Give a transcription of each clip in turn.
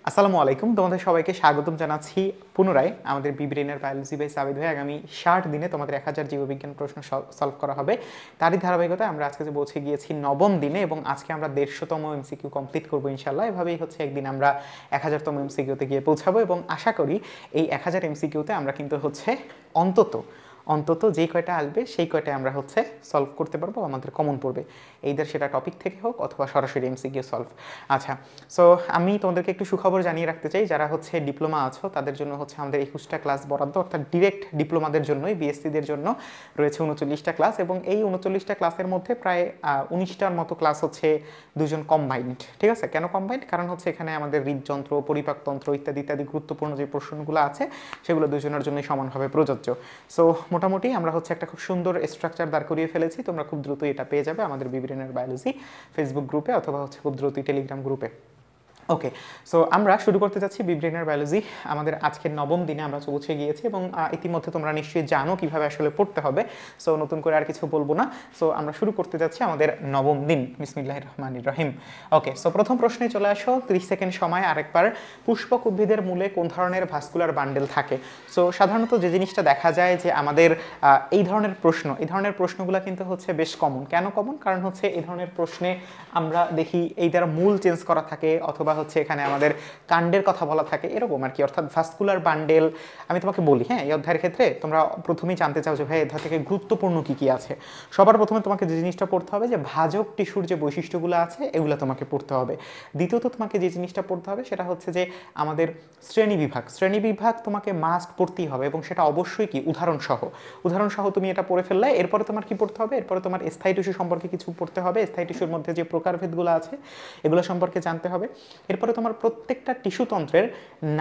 আসসালামু আলাইকুম, তোমাদের সবাইকে স্বাগতম জানাচ্ছি পুনরায় আমাদের বিব্রেনের বায়োলজি বাই সাবিদ ভাই। আগামী 60 দিনে তোমাদের 1000 জীববিজ্ঞান প্রশ্ন সলভ করা হবে। তারই ধারাবাহিকতায় আমরা আজকে যে পৌঁছে গিয়েছি নবম দিনে এবং আজকে আমরা 150তম এমসিকিউ কমপ্লিট করবো ইনশাল্লাহ। এভাবেই হচ্ছে একদিন আমরা 1000তম এমসিকিউতে গিয়ে পৌঁছাবো এবং আশা করি এই 1000 এমসিকিউতে আমরা কিন্তু হচ্ছে অন্তত যেই কয়টা আসবে সেই কয়টা আমরা হচ্ছে সলভ করতে পারবো, আমাদের কমন পড়বে, এইদের সেটা টপিক থেকে হোক অথবা সরাসরি এমসিকিউ সলভ। আচ্ছা, সো আমি তোমাদেরকে একটু সুখবর জানিয়ে রাখতে চাই, যারা হচ্ছে ডিপ্লোমা আছো তাদের জন্য হচ্ছে আমাদের 21টা ক্লাস বরাদ্দ, অর্থাৎ ডিরেক্ট ডিপ্লোমাদের জন্যই, বিএসসিদের জন্য রয়েছে 39টা ক্লাস এবং এই 39টা ক্লাসের মধ্যে প্রায় 19টার মতো ক্লাস হচ্ছে দুজন কম্বাইন্ড। ঠিক আছে, কেন কম্বাইন্ড? কারণ হচ্ছে এখানে আমাদের হৃদযন্ত্র, পরিপাকতন্ত্র ইত্যাদি ইত্যাদি গুরুত্বপূর্ণ যে প্রশ্নগুলো আছে সেগুলো দুজনের জন্যই সমানভাবে প্রযোজ্য। সো মোটামুটি আমরা হচ্ছে একটা খুব সুন্দর স্ট্রাকচার দাঁড় করিয়ে ফেলেছি, তোমরা খুব দ্রুতই এটা পেয়ে যাবে আমাদের বিব্রেনের বায়োলজি ফেসবুক গ্রুপে অথবা হচ্ছে খুব দ্রুতই টেলিগ্রাম গ্রুপে। ওকে, সো আমরা শুরু করতে যাচ্ছি বিব্রেনের বায়োলজি। আমাদের আজকের নবম দিনে আমরা পৌঁছে গিয়েছি এবং ইতিমধ্যে তোমরা নিশ্চয়ই জানো কিভাবে আসলে পড়তে হবে। সো নতুন করে আর কিছু বলবো না। সো আমরা শুরু করতে যাচ্ছি আমাদের নবম দিন। বিসমিল্লাহির রহমানির রহিম। ওকে, সো প্রথম প্রশ্নে চলে আসো, 30 সেকেন্ড সময় আরেকবার। পুষ্পক উদ্ভিদের মূলে কোন ধরনের ভাস্কুলার বান্ডেল থাকে? সো সাধারণত যে জিনিসটা দেখা যায় যে আমাদের এই ধরনের প্রশ্নগুলো কিন্তু হচ্ছে বেশ কমন। কেন কমন? কারণ হচ্ছে এই ধরনের প্রশ্নে আমরা দেখি এই দ্বারা মূল চেঞ্জ করা থাকে অথবা হচ্ছে এখানে আমাদের কাণ্ডের কথা বলা থাকে, এরকম আর কি। অর্থাৎ ভাস্কুলার বান্ডেল আমি তোমাকে বলি, হ্যাঁ, এই অধ্যায়ের ক্ষেত্রে তোমরা প্রথমেই জানতে চাও যে ভাই অধ্যায় থেকে গুরুত্বপূর্ণ কি কি আছে। সবার প্রথমে তোমাকে যে জিনিসটা পড়তে হবে যে ভাজক টিস্যুর যে বৈশিষ্ট্যগুলো আছে এগুলো তোমাকে পড়তে হবে। দ্বিতীয়ত তোমাকে যে জিনিসটা পড়তে হবে সেটা হচ্ছে যে আমাদের শ্রেণীবিভাগ তোমাকে মাস্ট পড়তেই হবে এবং সেটা অবশ্যই কি উদাহরণসহ তুমি এটা পড়ে ফেললে এরপরে তোমার কি পড়তে হবে? এরপরে তোমার স্থায়ী টিস্যু সম্পর্কে কিছু পড়তে হবে, স্থায়ী টিস্যুর মধ্যে যে প্রকারভেদগুলো আছে এগুলো সম্পর্কে জানতে হবে। এরপরে তোমার প্রত্যেকটা টিস্যুতন্ত্রের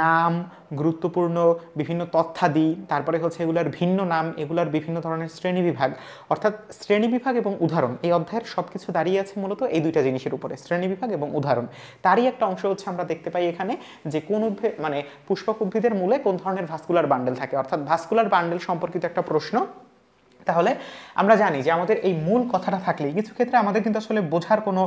নাম, গুরুত্বপূর্ণ বিভিন্ন তথ্যাদি, তারপরে হচ্ছে এগুলার ভিন্ন নাম, এগুলার বিভিন্ন ধরনের শ্রেণীবিভাগ, অর্থাৎ শ্রেণীবিভাগ এবং উদাহরণ। এই অধ্যায়ের সব কিছু দাঁড়িয়ে আছে মূলত এই দুইটা জিনিসের উপরে, শ্রেণীবিভাগ এবং উদাহরণ। তারই একটা অংশ হচ্ছে আমরা দেখতে পাই এখানে যে কোন উদ্ভিদ মানে পুষ্পক উদ্ভিদের মূলে কোন ধরনের ভাস্কুলার বান্ডেল থাকে, অর্থাৎ ভাস্কুলার বান্ডেল সম্পর্কিত একটা প্রশ্ন। তাহলে আমরা জানি যে আমাদের এই মূল কথাটা থাকলেই কিছু ক্ষেত্রে আমাদের কিন্তু আসলে বোঝার কোনো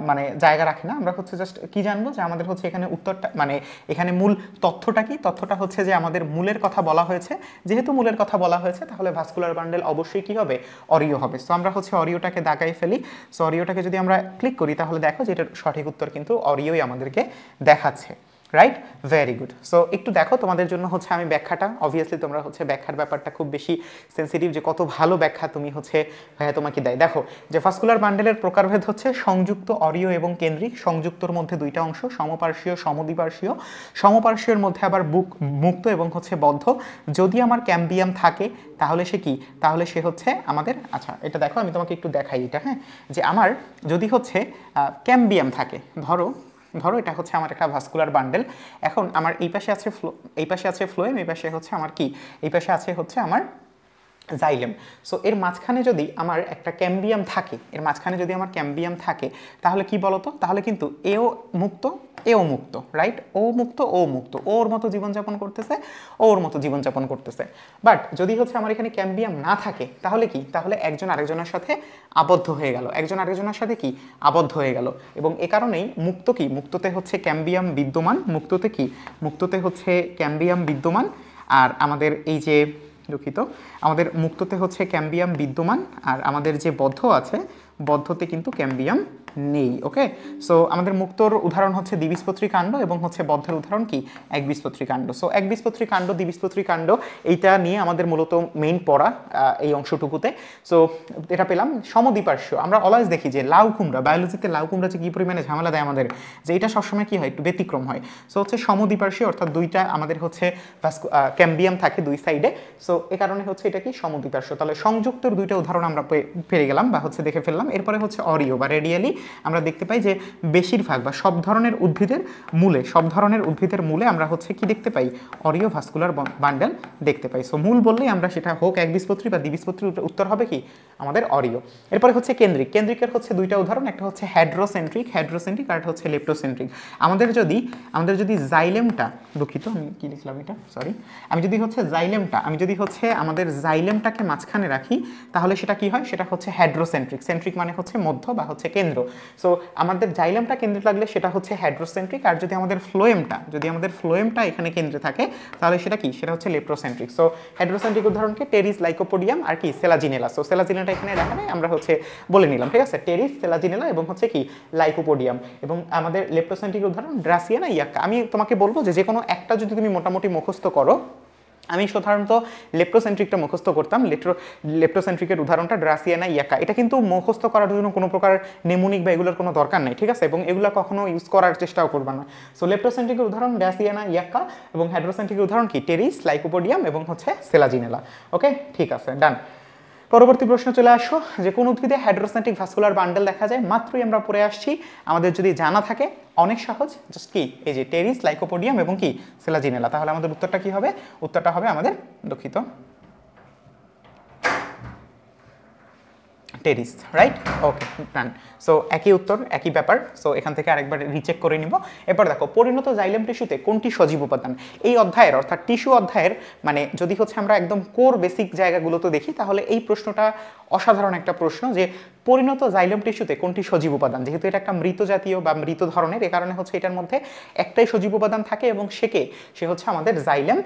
মানে জায়গা রাখে না। আমরা হচ্ছে জাস্ট কি জানবো যে আমাদের হচ্ছে এখানে উত্তরটা মানে এখানে মূল তথ্যটা কি? তথ্যটা হচ্ছে যে আমাদের মূলের কথা বলা হয়েছে, যেহেতু মূলের কথা বলা হয়েছে তাহলে ভাস্কুলার বান্ডেল অবশ্যই কি হবে? অরিও হবে। সো আমরা হচ্ছে অরিওটাকে দাগাই ফেলি। সো অরিওটাকে যদি আমরা ক্লিক করি তাহলে দেখো যে এটার সঠিক উত্তর কিন্তু অরিওই আমাদেরকে দেখাচ্ছে। Right, very good. সো একটু দেখো, তোমাদের জন্য হচ্ছে আমি ব্যাখ্যাটা, অবভিয়াসলি তোমরা হচ্ছে ব্যাখ্যার ব্যাপারটা খুব বেশি সেন্সিটিভ, যে কত ভালো ব্যাখ্যা তুমি হচ্ছে ভাইয়া তোমাকে দেয়। দেখো যে ভাস্কুলার বান্ডেলের প্রকারভেদ হচ্ছে সংযুক্ত, অরিও এবং কেন্দ্রিক। সংযুক্তর মধ্যে দুইটা অংশ, সমপার্শ্বীয়, সমদ্বিপার্শ্বীয়। সমপার্শ্বীয়ের মধ্যে আবার মুক্ত এবং হচ্ছে বদ্ধ। যদি আমার ক্যাম্বিয়াম থাকে তাহলে সে কি? তাহলে সে হচ্ছে আমাদের, আচ্ছা এটা দেখো আমি তোমাকে একটু দেখাই এটা, হ্যাঁ, যে আমার যদি হচ্ছে ক্যাম্বিয়াম থাকে, ধরো এটা হচ্ছে আমার একটা ভাস্কুলার বান্ডেল। এখন আমার এই পাশে আছে ফ্লোয়েম, এই পাশে হচ্ছে আমার কি? এই পাশে আছে হচ্ছে আমার জাইলেম। সো এর মাঝখানে যদি আমার একটা ক্যাম্বিয়াম থাকে, তাহলে কি বলতো? তাহলে কিন্তু এও মুক্ত, রাইট? ও মুক্ত, ওর মতো জীবনযাপন করতেছে। বাট যদি হচ্ছে আমার এখানে ক্যাম্বিয়াম না থাকে তাহলে কি? তাহলে একজন আরেকজনের সাথে আবদ্ধ হয়ে গেল, এবং এ কারণেই মুক্ততে হচ্ছে ক্যাম্বিয়াম বিদ্যমান। আর আমাদের এই যে আমাদের মুক্ততে হচ্ছে ক্যাম্বিয়াম বিদ্যমান, আর আমাদের যে বদ্ধ আছে, বদ্ধতে কিন্তু ক্যাম্বিয়াম নেই। ওকে, সো আমাদের মুক্তর উদাহরণ হচ্ছে দ্বিবীজপত্রী কাণ্ড এবং হচ্ছে বদ্ধের উদাহরণ কি? একবীজপত্রী কাণ্ড। সো একবীজপত্রী কাণ্ড, দ্বিবীজপত্রী কাণ্ড, এইটা নিয়ে আমাদের মূলত মেইন পড়া এই অংশটুকুতে। সো এটা পেলাম। সমদ্বিপার্শ্বীয়, আমরা অলওয়েজ দেখি যে লাউ কুমড়া, বায়োলজিতে লাউ কুমড়া যে কী পরিমাণে ঝামেলা দেয় আমাদের, যে এটা সবসময় কি হয়? একটু ব্যতিক্রম হয়। সো হচ্ছে সমদ্বিপার্শ্বীয়, অর্থাৎ দুইটা আমাদের হচ্ছে ক্যাম্বিয়াম থাকে দুই সাইডে। সো এ কারণে হচ্ছে এটা কি? সমদ্বিপার্শ্বীয়। তাহলে সংযুক্তর দুইটা উদাহরণ আমরা পেয়ে গেলাম বা হচ্ছে দেখে ফেললাম। এরপরে হচ্ছে অরিও বা রেডিয়ালি, আমরা দেখতে পাই যে বেশিরভাগ বা সব ধরনের উদ্ভিদের মূলে আমরা হচ্ছে কি দেখতে পাই? অরিও ভাস্কুলার বান্ডেল দেখতে পাই। সো মূল বললেই আমরা সেটা হোক একবীজপত্রী বা দ্বিবীজপত্রী, উত্তর হবে কি? আমাদের অরিও। এরপরে হচ্ছে কেন্দ্রিকের হচ্ছে দুইটা উদাহরণ, একটা হচ্ছে হেড্রোসেন্ট্রিক আর একটা হচ্ছে লেপ্টোসেন্ট্রিক। আমাদের যদি জাইলেমটা, দুঃখিত আমি কি লিখলাম এটা, সরি, আমি যদি হচ্ছে আমাদের জাইলেমটাকে মাঝখানে রাখি তাহলে সেটা কি হয়? সেটা হচ্ছে হেড্রোসেন্ট্রিক। সেন্ট্রিক মানে হচ্ছে মধ্য বা হচ্ছে কেন্দ্র। সো আমাদের জাইলামটা কেন্দ্রে লাগলে সেটা হচ্ছে হাইড্রোসেন্ট্রিক, আর যদি আমাদের ফ্লোয়েমটা এখানে কেন্দ্রে থাকে তাহলে সেটা কি, সেটা হচ্ছে লেপ্টোসেন্ট্রিক। সো হাইড্রোসেন্ট্রিক উদাহরণকে টেরিস, লাইকোপোডিয়াম আর কি সেলাজিনেলা। সো সেলাজিনেলাটা এখানে দেখা নেই, আমরা হচ্ছে বলে নিলাম, ঠিক আছে, টেরিস, সেলাজিনেলা এবং হচ্ছে কি লাইকোপোডিয়াম। এবং আমাদের লেপ্টোসেন্ট্রিক উদাহরণ ড্রাসিয়ানা, ইয়াক্কা। আমি তোমাকে বলবো যে কোনো একটা যদি তুমি মোটামুটি মুখস্থ করো, আমি সাধারণত লেপ্টোসেন্ট্রিকটা মুখস্থ করতাম, লেপ্টোসেন্ট্রিকের উদাহরণটা ড্রাসিয়ানা, ইয়াক্কা। এটা কিন্তু মুখস্থ করার জন্য কোনো প্রকার নেমোনিক বা এগুলোর কোনো দরকার নেই, ঠিক আছে, এবং এগুলো কখনো ইউজ করার চেষ্টাও করবে না। সো লেপ্টোসেন্ট্রিকের উদাহরণ ড্রাসিয়ানা, ইয়াক্কা, এবং হাইড্রোসেন্ট্রিকের উদাহরণ কি টেরিস, লাইকোপোডিয়াম এবং হচ্ছে সেলাজিনেলা। ওকে, ঠিক আছে, ডান। পরবর্তী প্রশ্ন চলে আসো যে কোন উদ্ভিদে হাইড্রোসেন্ট্রিক ভাস্কুলার বান্ডেল দেখা যায়, মাত্রই আমরা পড়ে আসছি, আমাদের যদি জানা থাকে অনেক সহজ, জাস্ট কি এই যে টেরিস, লাইকোপোডিয়াম এবং কি সেলাজিনেলা। তাহলে আমাদের উত্তরটা কি হবে, উত্তরটা হবে আমাদের দুঃখিত টেরিস, রাইট? ওকে, ডান। সো একই উত্তর, একই ব্যাপার। সো এখান থেকে আরেকবার রিচেক করে নিব। এরপর দেখো পরিণত জাইলেম টিস্যুতে কোনটি সজীব উপাদান। এই অধ্যায়ের অর্থাৎ টিস্যু অধ্যায়ের মানে যদি হচ্ছে আমরা একদম কোর বেসিক জায়গাগুলোতে দেখি তাহলে এই প্রশ্নটা অসাধারণ একটা প্রশ্ন, যে পরিণত জাইলেম টিস্যুতে কোনটি সজীব উপাদান। যেহেতু এটা একটা মৃত জাতীয় বা মৃত ধরনের, এ কারণে হচ্ছে এটার মধ্যে একটাই সজীব উপাদান থাকে এবং সে হচ্ছে আমাদের জাইলেম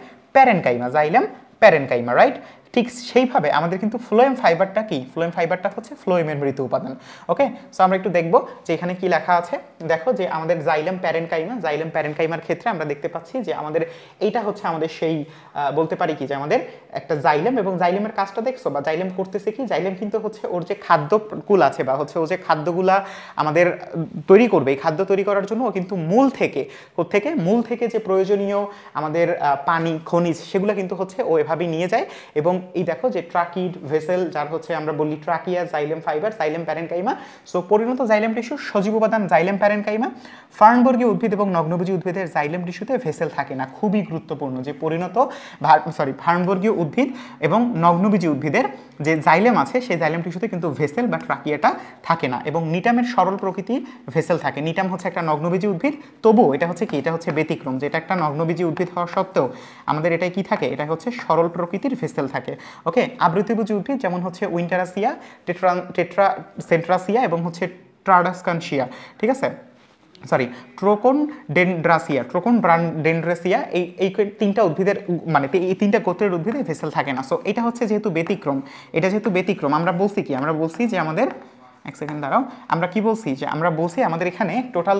প্যারেনকাইমা, রাইট? ঠিক সেইভাবে আমাদের কিন্তু ফ্লোয়েম ফাইবারটা কি, ফ্লোয়েম ফাইবারটা হচ্ছে ফ্লোয়েমের মৃত উপাদান। ওকে, সো আমরা একটু দেখবো যে এখানে কি লেখা আছে। দেখো যে আমাদের জাইলেম প্যারেনকাইমার ক্ষেত্রে আমরা দেখতে পাচ্ছি যে আমাদের এইটা হচ্ছে আমাদের সেই বলতে পারি কি যে আমাদের একটা জাইলেম, এবং জাইলেমের কাজটা দেখছো বা জাইলেম করতেছে কি, জাইলেম কিন্তু হচ্ছে ওর যে খাদ্যকুল আছে বা হচ্ছে ও যে খাদ্যগুলা আমাদের তৈরি করবে, এই খাদ্য তৈরি করার জন্য ও কিন্তু মূল থেকে যে প্রয়োজনীয় আমাদের পানি, খনিজ, সেগুলো কিন্তু হচ্ছে ও এভাবেই নিয়ে যায়। এবং এই দেখো যে ট্রাকিড ভেসেল, যার হচ্ছে আমরা বলি trachea, xylem fibre, xylem parenchyma. So পরিণত জাইলেম টিস্যু সজীব উপাদান জাইলেম প্যারেনকাইমা। ফার্নবর্গীয় উদ্ভিদ এবং নগ্নভোজী উদ্ভিদের জাইলেম টিস্যুতে ভেসেল থাকে না। খুবই গুরুত্বপূর্ণ যে ফার্নবর্গীয় উদ্ভিদ এবং নগ্নভোজী উদ্ভিদের যে জাইলেম আছে সেই জাইলেম টিস্যুতে কিন্তু ভেসেল বা ট্রাকিয়াটা থাকে না। এবং নিটামের সরল প্রকৃতি ভেসেল থাকে। নিটাম হচ্ছে একটা নগ্নভোজী উদ্ভিদ, তবুও এটা হচ্ছে কি, এটা হচ্ছে ব্যতিক্রম, যে এটা একটা নগ্নভোজী উদ্ভিদ হওয়া সত্ত্বেও আমাদের এটাই কি থাকে, এটা হচ্ছে সরল প্রকৃতির ভেসেল থাকে। ওকে, আবৃতভোজী উদ্ভিদ যেমন হচ্ছে উইন্টারাসিয়া, সেন্ট্রাসিয়া এবং হচ্ছে ট্রাডাসকানশিয়া, ঠিক আছে, ট্রোকনডেনড্রাসিয়া, এই তিনটা উদ্ভিদের মানে এই তিনটা গোত্রের উদ্ভিদে ভেসেল থাকে না। সো এটা হচ্ছে যেহেতু ব্যতিক্রম, আমরা বলছি যে আমাদের এক সেকেন্ড দাঁড়াও, আমরা কি বলছি যে আমরা বলছি আমাদের এখানে টোটাল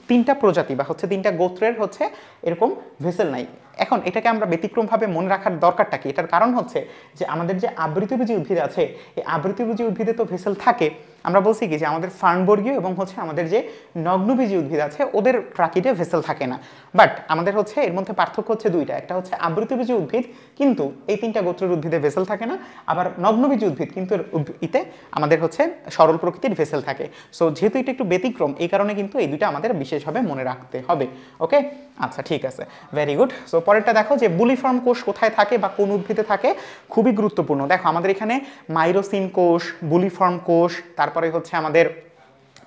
তিনটা প্রজাতি বা হচ্ছে তিনটা গোত্রের হচ্ছে এরকম ভেসেল নাই। এখন এটাকে আমরা ব্যতিক্রমভাবে মনে রাখার দরকারটা কি, এটার কারণ হচ্ছে যে আমাদের যে আবৃতভোজী উদ্ভিদ আছে, এই আবৃতভোজী উদ্ভিদে তো ভেসেল থাকে। আমরা বলছি কি যে আমাদের ফার্নবর্গীয় এবং হচ্ছে আমাদের যে নগ্নভোজী উদ্ভিদ আছে ওদের ট্রাকিডে ভেসেল থাকে না। বাট আমাদের হচ্ছে এর মধ্যে পার্থক্য হচ্ছে দুইটা, একটা হচ্ছে আবৃতভোজী উদ্ভিদ কিন্তু এই তিনটা গোত্রের উদ্ভিদে ভেসেল থাকে না, আবার নগ্নভোজী উদ্ভিদ কিন্তু ইতে আমাদের হচ্ছে সরল প্রকৃতির ভেসেল থাকে। সো যেহেতু এটা একটু ব্যতিক্রম, এই কারণে কিন্তু এই দুইটা আমাদের বিশেষভাবে মনে রাখতে হবে। ওকে, আচ্ছা ঠিক আছে, ভেরি গুড। সো পরেরটা দেখো যে বুলিফর্ম কোষ কোথায় থাকে বা কোন উদ্ভিদে থাকে, খুবই গুরুত্বপূর্ণ। দেখো আমাদের এখানে মাইরোসিন কোষ, বুলিফর্ম কোষ, তারপরে হচ্ছে আমাদের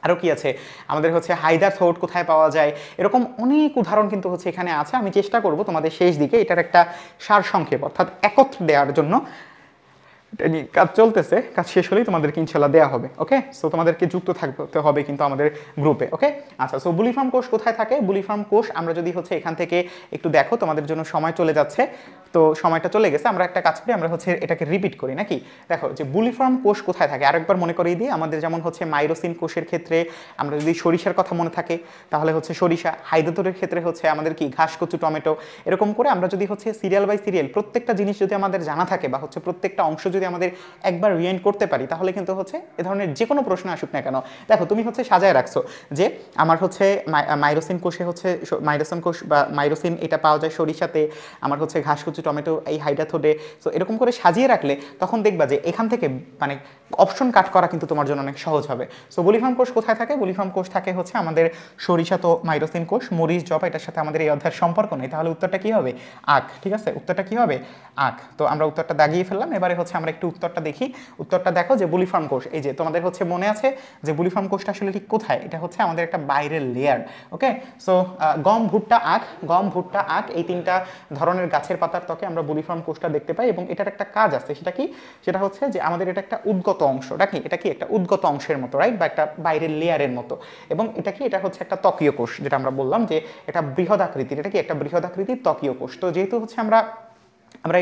আরও কি আছে, আমাদের হচ্ছে হাইদার থ্রোট কোথায় পাওয়া যায়, এরকম অনেক উদাহরণ কিন্তু হচ্ছে এখানে আছে। আমি চেষ্টা করব তোমাদের শেষ দিকে এটার একটা সারসংক্ষেপ অর্থাৎ একত্র দেওয়ার জন্য। কাজ চলতেছে, কাজ শেষ হলেই তোমাদেরকে ইনশাল্লাহ দেওয়া হবে। ওকে, সো তোমাদেরকে যুক্ত থাকতে হবে কিন্তু আমাদের গ্রুপে। ওকে, আচ্ছা, সো বুলিফর্ম কোষ কোথায় থাকে, বুলিফর্ম কোষ আমরা যদি হচ্ছে এখান থেকে একটু দেখো, তোমাদের জন্য সময় চলে যাচ্ছে, তো সময়টা চলে গেছে, আমরা একটা কাজ করি, আমরা হচ্ছে এটাকে রিপিট করি নাকি। দেখো যে বুলিফর্ম কোষ কোথায় থাকে আরেকবার মনে করিয়ে দিই। আমাদের যেমন হচ্ছে মাইরোসিন কোষের ক্ষেত্রে আমরা যদি সরিষার কথা মনে থাকে তাহলে হচ্ছে সরিষা, হাইডোথোরের ক্ষেত্রে হচ্ছে আমাদের কি ঘাস, কচু, টমেটো, এরকম করে আমরা যদি হচ্ছে সিরিয়াল বাই সিরিয়াল প্রত্যেকটা জিনিস যদি আমাদের জানা থাকে বা হচ্ছে প্রত্যেকটা অংশ যদি আমাদের একবার রিয়াইন্ড করতে পারি তাহলে কিন্তু হচ্ছে এ ধরনের যে কোনো প্রশ্ন আসুক না কেন, দেখো তুমি হচ্ছে সাজায় রাখছো যে আমার হচ্ছে মাইরোসিন কোষে হচ্ছে মাইরোসিন কোষ বা মাইরোসিন এটা পাওয়া যায় সরিষাতে, আমার হচ্ছে ঘাস, কচু, টমেটো এই হাইডাথোডে। সো এরকম করে সাজিয়ে রাখলে তখন দেখবা যে এখান থেকে মানে অপশন কাট করা কিন্তু তোমার জন্য অনেক সহজ হবে। সো বুলিফর্ম কোষ কোথায় থাকে, বুলিফর্ম কোষ থাকে হচ্ছে আমাদের সরিষা, তো মাইরোসিন কোষ, মরিচ, জবা, এটার সাথে আমাদের এই অধ্যায়ের সম্পর্ক নেই, তাহলে উত্তরটা কি হবে, আখ। ঠিক আছে, উত্তরটা কি হবে, আখ। তো আমরা উত্তরটা দাগিয়ে ফেললাম। এবারে হচ্ছে আমরা একটু উত্তরটা দেখি। উত্তরটা দেখো যে বুলিফর্ম কোষ, এই যে তোমাদের হচ্ছে মনে আছে যে বুলিফর্ম কোষটা আসলে ঠিক কোথায়, এটা হচ্ছে আমাদের একটা বাইরের লেয়ার। ওকে, সো গম, ভুট্টা, আখ এই তিনটা ধরনের গাছের পাতার ত্বকে আমরা বুলিফর্ম কোষটা দেখতে পাই, এবং এটার একটা কাজ আছে, সেটা কি, সেটা হচ্ছে যে আমাদের এটা একটা উদ্গত অংশ, এটা কি একটা উদ্গত অংশের মতো, রাইট, বা একটা বাইরের লেয়ারের মতো। এবং এটা কি, এটা হচ্ছে একটা ত্বকীয় কোষ, যেটা আমরা বললাম যে এটা বৃহদাকৃতির, এটা কি একটা বৃহদাকৃতির ত্বকীয় কোষ। তো যেহেতু হচ্ছে আমরা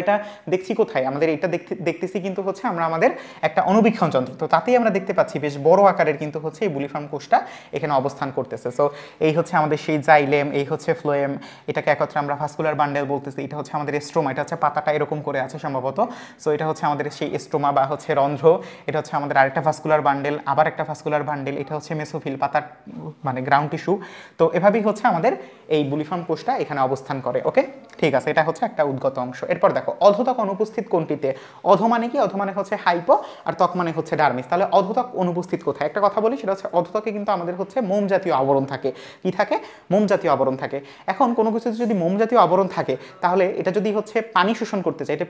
এটা দেখছি কোথায়, আমাদের এটা দেখতেছি কিন্তু হচ্ছে আমরা আমাদের একটা অনুবীক্ষণ যন্ত্র, তো তাতেই আমরা দেখতে পাচ্ছি বেশ বড় আকারের কিন্তু হচ্ছে এই বুলিফর্ম কোষটা এখানে অবস্থান করতেছে। সো এই হচ্ছে আমাদের সেই জাইলেম, এই হচ্ছে ফ্লোয়েম, এটাকে একত্রে আমরা ভাস্কুলার বান্ডেল বলতেছি, এটা হচ্ছে আমাদের স্ট্রোমা, এটা হচ্ছে পাতাটা এরকম করে আছে সম্ভবত। সো এটা হচ্ছে আমাদের সেই স্ট্রোমা বা হচ্ছে রন্ধ্র, এটা হচ্ছে আমাদের আরেকটা ভাস্কুলার বান্ডেল, আবার একটা ভাস্কুলার বান্ডেল, এটা হচ্ছে মেসোফিল, পাতার মানে গ্রাউন্ড টিস্যু। তো এভাবেই হচ্ছে আমাদের এই বুলিফর্ম কোষটা এখানে অবস্থান করে। ওকে, ঠিক আছে, এটা হচ্ছে একটা উদ্গত অংশ। এরপর দেখো অধোত্বক অনুপস্থিত কোনটিতে। অধ মানে কি, অধ মানে হচ্ছে হাইপো, আর ত্বক মানে হচ্ছে ডার্মিস। তাহলে অধোত্বক অনুপস্থিত কোথায়, একটা কথা বলি, সেটা হচ্ছে অধোত্বকে কিন্তু আমাদের হচ্ছে মোম জাতীয় আবরণ থাকে। কি থাকে, মোম জাতীয় আবরণ থাকে। এখন কোনো কিছুতে যদি মোম জাতীয় আবরণ থাকে, তাহলে এটা যদি হচ্ছে পানি শোষণ করতে চায়, এটা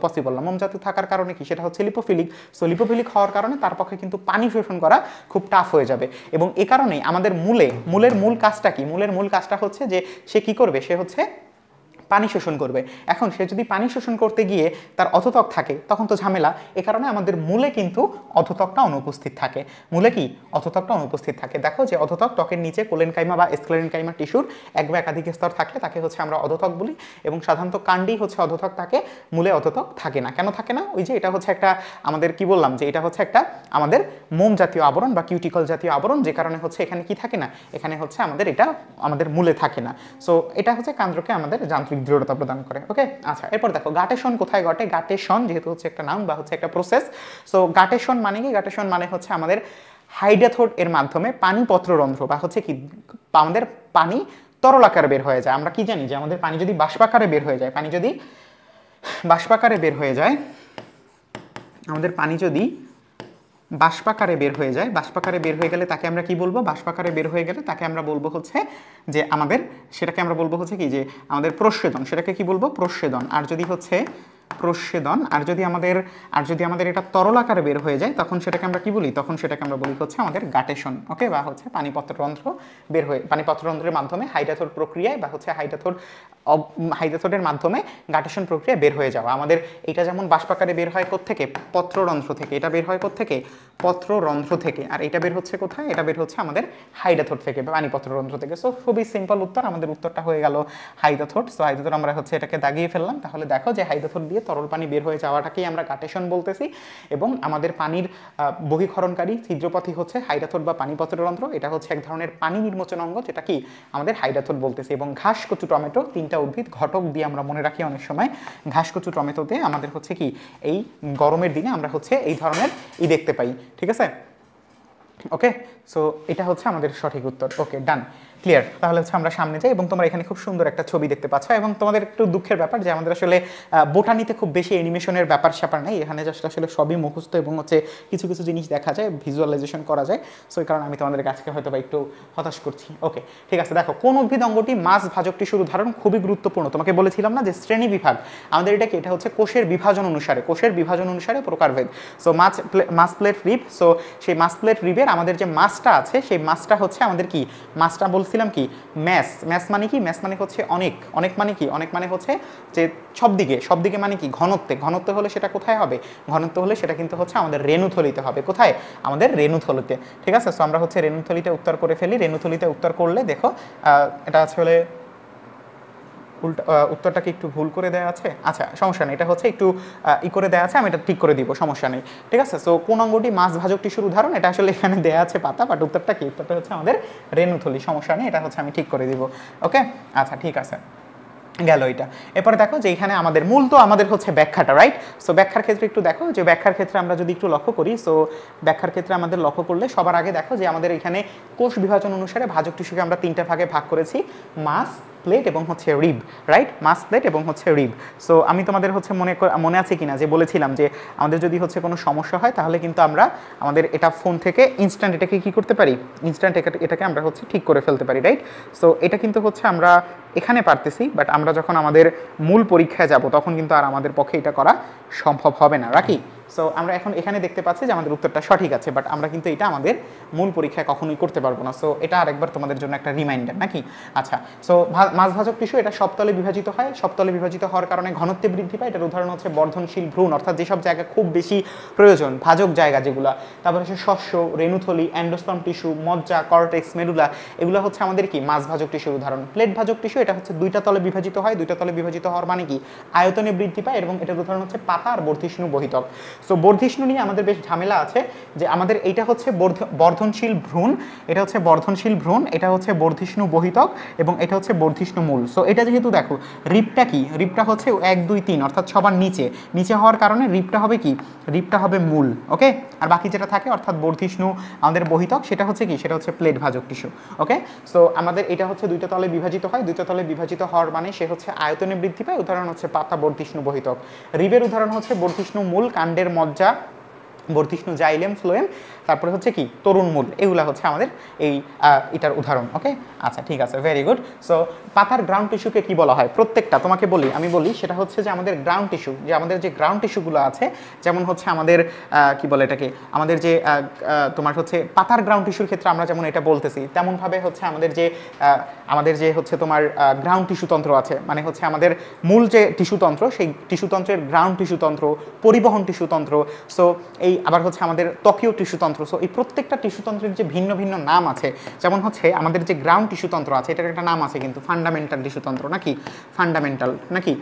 পসিবল না। মোম জাতীয় থাকার কারণে কি, সেটা হচ্ছে লিপোফিলিক। সো লিপোফিলিক হওয়ার কারণে তার পক্ষে কিন্তু পানি শোষণ করা খুব টাফ হয়ে যাবে, এবং এ কারণেই আমাদের মূলের মূল কাজটা কি, মূলের মূল কাজটা হচ্ছে যে সে কি করবে, সে হচ্ছে পানি শোষণ করবে। এখন সে যদি পানি শোষণ করতে গিয়ে তার অধোত্বক থাকে, তখন তো ঝামেলা। এ কারণে আমাদের মূলে কিন্তু অধোত্বকটা অনুপস্থিত থাকে। মূলে কি, অধোত্বকটা অনুপস্থিত থাকে। দেখো যে অধোত্বক, ত্বকের নিচে কোলেনকাইমা বা স্ক্লেরেনকাইমা টিস্যুর এক বা একাধিক স্তর থাকলে তাকে হচ্ছে আমরা অধোত্বক বলি, এবং সাধারণত কাণ্ডেই হচ্ছে অধোত্বক থাকে, মূলে অধোত্বক থাকে না। কেন থাকে না, ওই যে এটা হচ্ছে একটা আমাদের কি বললাম যে এটা হচ্ছে একটা আমাদের মোম জাতীয় আবরণ বা কিউটিকল জাতীয় আবরণ, যে কারণে হচ্ছে এখানে কি থাকে না, এখানে হচ্ছে এটা আমাদের মূলে থাকে না। সো এটা হচ্ছে কান্ডকে আমাদের যান্ত্রিক দৃঢ়তা প্রদান করে। ওকে, আচ্ছা, এরপর দেখো গাটেশন কোথায় ঘটে। গাটেশন যেহেতু হচ্ছে একটা নাম বা হচ্ছে একটা প্রসেস, সো গাটেশন মানে কি, গাটেশন মানে হচ্ছে আমাদের হাইডাথোড এর মাধ্যমে পানি পত্ররন্ধ্র বা হচ্ছে কি আমাদের পানি তরল আকারে বের হয়ে যায়। আমরা কি জানি যে আমাদের পানি যদি বাষ্পাকারে বের হয়ে যায়, আমাদের পানি যদি বাষ্পাকারে বের হয়ে যায়, বাষ্পাকারে বের হয়ে গেলে তাকে আমরা কি বলবো, বাষ্পাকারে বের হয়ে গেলে তাকে আমরা বলবো হচ্ছে যে সেটাকে আমরা বলবো হচ্ছে কি যে আমাদের প্রস্বেদন, সেটাকে কি বলবো, প্রস্বেদন। আর যদি হচ্ছে প্রস্বেদন, আর যদি আমাদের এটা তরল আকারে বের হয়ে যায়, তখন সেটাকে আমরা কি বলি, তখন সেটাকে আমরা বলি হচ্ছে আমাদের গাটেশন। ওকে, বা হচ্ছে পানিপত্ররন্ধ্র বের হয়ে, পানিপত্ররন্ধ্রের মাধ্যমে হাইডাথোড প্রক্রিয়ায় বা হচ্ছে হাইডাথোডের মাধ্যমে গাটেশন প্রক্রিয়া বের হয়ে যাওয়া। আমাদের এটা যেমন বাষ্পাকারে বের হয় কোত্থেকে, পত্ররন্ধ্র থেকে, এটা বের হয় কোত্থেকে, পত্ররন্ধ্র থেকে, আর এটা বের হচ্ছে কোথায়, এটা বের হচ্ছে আমাদের হাইডাথোড থেকে বা পানিপত্ররন্ধ্র থেকে। সো খুবই সিম্পল উত্তর, আমাদের উত্তরটা হয়ে গেল হাইডাথোড। সো হাইডাথোড আমরা হচ্ছে এটাকে দাগিয়ে ফেললাম। তাহলে দেখো যে হাইডাথোড দিয়ে তরল পানি বের হয়ে যাওয়াটাকেই আমরা গাটেশন বলতেছি, এবং আমাদের পানির বহিঃক্ষরণকারী ছিদ্রপথই হচ্ছে হাইডাথোড বা পানিপত্ররন্ধ্র। এটা হচ্ছে এক ধরনের পানি নির্মোচন অঙ্গ, যেটা কি আমাদের হাইডাথোড বলতেছি। এবং ঘাস, কচু, টমেটো তিনটা উদ্ভিদ ঘটক দিয়ে আমরা মনে রাখি অনেক সময়। ঘাস, কচু, টমেটোতে আমাদের হচ্ছে কি এই গরমের দিনে আমরা হচ্ছে এই ধরনের দেখতে পাই। ঠিক আছে, ওকে, সো এটা হচ্ছে আমাদের সঠিক উত্তর। ওকে, ডান, ক্লিয়ার। তাহলে হচ্ছে আমরা সামনে যাই, এবং তোমরা এখানে খুব সুন্দর একটা ছবি দেখতে পাচ্ছ, এবং তোমাদের একটু দুঃখের ব্যাপার যে আমাদের আসলে বোটানিতে খুব বেশি অ্যানিমেশনের ব্যাপার স্যাপার নেই, এখানে জাস্ট আসলে সবই মুখস্থ, এবং হচ্ছে কিছু কিছু জিনিস দেখা যায়, ভিজুয়ালাইজেশন করা যায়। সো এই কারণে আমি তোমাদের কাছকে হয়তো বা একটু হতাশ করছি। ওকে, ঠিক আছে, দেখো কোন উদ্ভিদ অঙ্গটি মাছ ভাজক টিস্যুর উদাহরণ, খুবই গুরুত্বপূর্ণ। তোমাকে বলেছিলাম না যে শ্রেণী বিভাগ আমাদের এটা কি, এটা হচ্ছে কোষের বিভাজন অনুসারে প্রকারভেদ। সো মাছ প্লেট রিব, সো সেই মাছ প্লেট রিবের আমাদের যে মাছটা আছে, সেই মাছটা হচ্ছে আমাদের কি, মাছটা বলছিলাম কি, ম্যাস মানে কি, ম্যাস মানে হচ্ছে অনেক মানে কি, অনেক মানে হচ্ছে যে সব দিকে মানে কি, ঘনত্বে হলে সেটা কোথায় হবে, ঘনত্ব হলে সেটা কিন্তু হচ্ছে আমাদের রেণুথলিতে হবে। কোথায়, আমাদের রেণুথলিতে। ঠিক আছে, সো আমরা হচ্ছে রেণুথলিতে উত্তর করে ফেলি। রেণুথলিতে উত্তর করলে দেখো এটা আসলে উত্তরটাকে একটু ভুল করে দেওয়া আছে। আচ্ছা, সমস্যা নেই, এটা হচ্ছে একটু করে দেওয়া আছে, আমি এটা ঠিক করে দিব, সমস্যা নেই। ঠিক আছে, সো কোন অঙ্গটি মাছ ভাজক টিস্যুর উদাহরণ, এটা আসলে এখানে দেওয়া আছে পাতা, বাট উত্তরটা কি, উত্তরটা হচ্ছে আমাদের রেণুথলি। সমস্যা নেই, এটা হচ্ছে আমি ঠিক করে দিব। ওকে, আচ্ছা, ঠিক আছে, গেল এটা। এরপরে দেখো যে এখানে আমাদের মূল তো আমাদের হচ্ছে ব্যাখ্যাটা, রাইট। সো ব্যাখ্যার ক্ষেত্রে একটু দেখো যে ব্যাখ্যার ক্ষেত্রে আমরা যদি একটু লক্ষ্য করি, সো ব্যাখ্যার ক্ষেত্রে আমাদের লক্ষ্য করলে সবার আগে দেখো যে আমাদের এখানে কোষ বিভাজন অনুসারে ভাজক টিস্যুকে আমরা তিনটা ভাগে ভাগ করেছি, মাস, প্লেট এবং হচ্ছে রিব, রাইট, মাস, প্লেট এবং হচ্ছে রিব। সো আমি তোমাদের হচ্ছে মনে আছে কিনা যে বলেছিলাম যে আমাদের যদি হচ্ছে কোনো সমস্যা হয়, তাহলে কিন্তু আমরা আমাদের এটা ফোন থেকে ইনস্ট্যান্ট এটাকে কি করতে পারি, ইনস্ট্যান্ট এটাকে আমরা হচ্ছে ঠিক করে ফেলতে পারি, রাইট। সো এটা কিন্তু হচ্ছে আমরা এখানে পারতেছি, বাট আমরা যখন আমাদের মূল পরীক্ষায় যাব তখন কিন্তু আর আমাদের পক্ষে এটা করা সম্ভব হবে না, রাখি। সো আমরা এখন এখানে দেখতে পাচ্ছি যে আমাদের উত্তরটা সঠিক আছে, বাট আমরা কিন্তু এটা আমাদের মূল পরীক্ষায় কখনোই করতে পারবো না। সো এটা আরেকবার তোমাদের জন্য একটা রিমাইন্ডার নাকি। আচ্ছা, সো মাঝভাজক টিস্যু এটা সবতলে বিভাজিত হয়, সবতলে বিভাজিত হওয়ার কারণে ঘনত্বে বৃদ্ধি পায়। এটার উদাহরণ হচ্ছে বর্ধনশীল ভ্রূণ, অর্থাৎ যেসব জায়গা খুব বেশি প্রয়োজন, ভাজক জায়গা যেগুলো, তারপরে হচ্ছে শস্য, রেণুথলি, অ্যান্ডোস্পার্ম টিস্যু, মজ্জা, কর্টেক্স, মেডুলা, এগুলো হচ্ছে আমাদের কি মাঝভাজক টিস্যুর উদাহরণ। প্লেট ভাজক টিস্যু এটা হচ্ছে দুইটা তলে বিভাজিত হয়, দুইটা তলে বিভাজিত হওয়ার মানে কি আয়তনে বৃদ্ধি পায়, এবং এটার উদাহরণ হচ্ছে পাতা আর বর্ধিষ্ণু বহিতক। সো বর্ধিষ্ণু নিয়ে আমাদের বেশ ঝামেলা আছে, যে আমাদের এইটা হচ্ছে বর্ধনশীল ভ্রূণ, এটা হচ্ছে বর্ধনশীল ভ্রূণ, এটা হচ্ছে বর্ধিষ্ণু বহিতক, এবং এটা হচ্ছে বর্ধিষ্ণু মূল। সো এটা যেহেতু দেখো রিপটা কি, রিপটা হচ্ছে 1 2 3 অর্থাৎ সবার নিচে নিচে হওয়ার কারণে রিপটা হবে কি, রিপটা হবে মূল। ওকে, আর বাকি যেটা থাকে অর্থাৎ বর্ধিষ্ণু আমাদের বহিতক, সেটা হচ্ছে কি, সেটা হচ্ছে প্লেট ভাজক টিস্যু। ওকে, সো আমাদের এটা হচ্ছে দুইটা তলে বিভাজিত হয়, দুইটা তলে বিভাজিত হওয়ার মানে সে হচ্ছে আয়তনে বৃদ্ধি পায়, উদাহরণ হচ্ছে পাতা, বর্ধিষ্ণু বহিতক। রিবের উদাহরণ হচ্ছে বর্ধিষ্ণু মূল, কাণ্ডের মজ্জা, বর্ধিষ্ণু জাইলেম, ফ্লোয়েম, তারপরে হচ্ছে কি তরুণ মূল, এগুলা হচ্ছে আমাদের এটার উদাহরণ। ওকে, আচ্ছা ঠিক আছে, ভেরি গুড। সো পাতার গ্রাউন্ড টিস্যুকে কি বলা হয়? প্রত্যেকটা তোমাকে আমি বলি সেটা হচ্ছে যে আমাদের গ্রাউন্ড টিস্যু, যে আমাদের যে গ্রাউন্ড টিস্যুগুলো আছে, যেমন হচ্ছে আমাদের কি বলে এটাকে, আমাদের যে তোমার হচ্ছে পাতার গ্রাউন্ড টিস্যুর ক্ষেত্রে আমরা যেমন এটা বলতেছি, তেমনভাবে হচ্ছে আমাদের যে হচ্ছে তোমার গ্রাউন্ড টিস্যুতন্ত্র আছে, মানে হচ্ছে আমাদের মূল যে টিস্যুতন্ত্র, সেই টিস্যুতন্ত্রের গ্রাউন্ড টিস্যুতন্ত্র, পরিবহন টিস্যুতন্ত্র, সো এই আবার হচ্ছে আমাদের ত্বকীয় টিস্যুতন্ত্র। সো এই প্রত্যেকটা টিস্যুতন্ত্রের যে ভিন্ন ভিন্ন নাম আছে, যেমন হচ্ছে আমাদের যে গ্রাউন্ড টিস্যুতন্ত্র আছে, এটার একটা নাম আছে কিন্তু, ফান্ডামেন্টাল টিস্যুতন্ত্র নাকি, ফান্ডামেন্টাল নাকি,